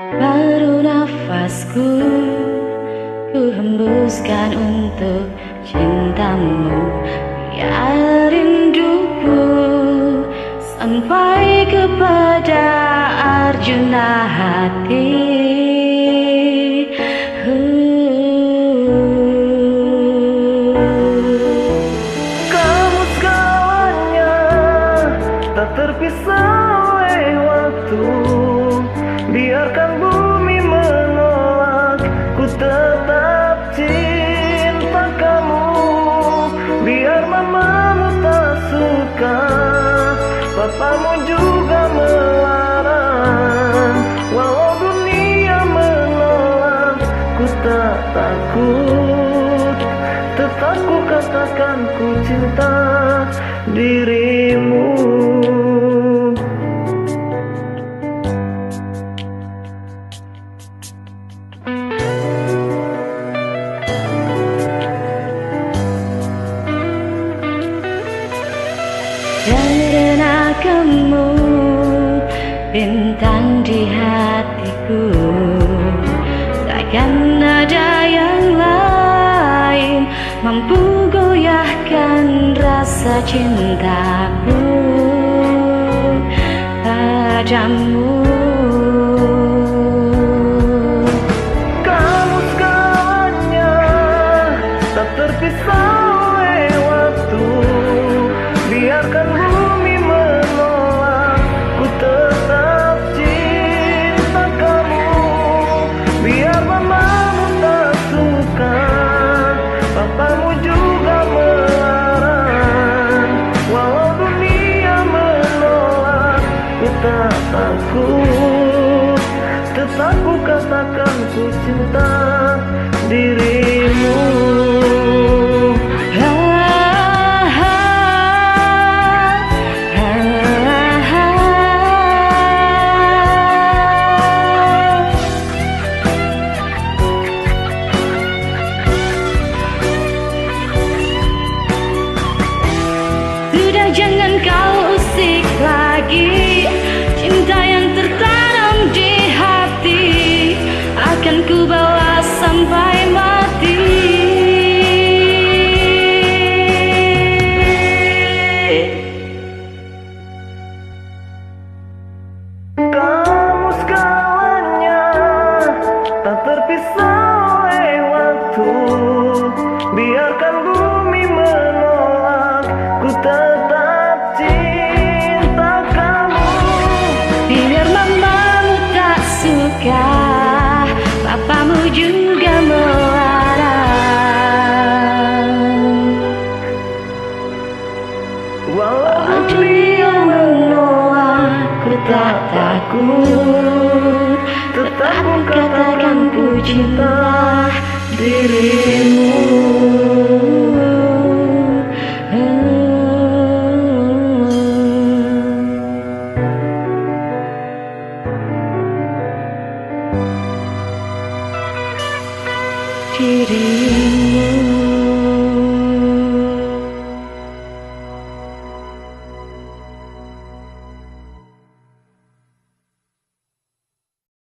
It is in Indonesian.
Baru nafasku ku hembuskan untuk cintamu. Biar rinduku sampai kepada Arjuna hati. Kamu segalanya, tak terpisah oleh waktu. Biarkan bumi menolak, ku tetap cinta kamu. Biar mamamu tak suka, papamu juga melarang. Walau dunia menolak, ku tak takut. Tetap ku katakan ku cinta dirimu. Karena kamu bintang di hatiku, takkan ada yang lain mampu goyahkan rasa cintaku padamu. Kamu segalanya, tak terpisah oleh waktu. Biarkan bumi menolak, ku tetap cinta kamu. Biar mamamu tak suka, papamu juga melarang. Walau dunia menolak, ku tak takut. Tetap ku katakan ku cinta dirimu. Sudah, jangan kau usik lagi cinta yang tertanam di hati, akan ku bawa sampai mati. Kamu segalanya, tak terpisah oleh waktu. Biarkan bumi menolak, ku tetap cinta kamu. Biar mamamu tak suka, papamu juga melarang. Walau Dunia menolak, ku tak takut. tetap ku katakan ku cinta dirimu. Dirimu.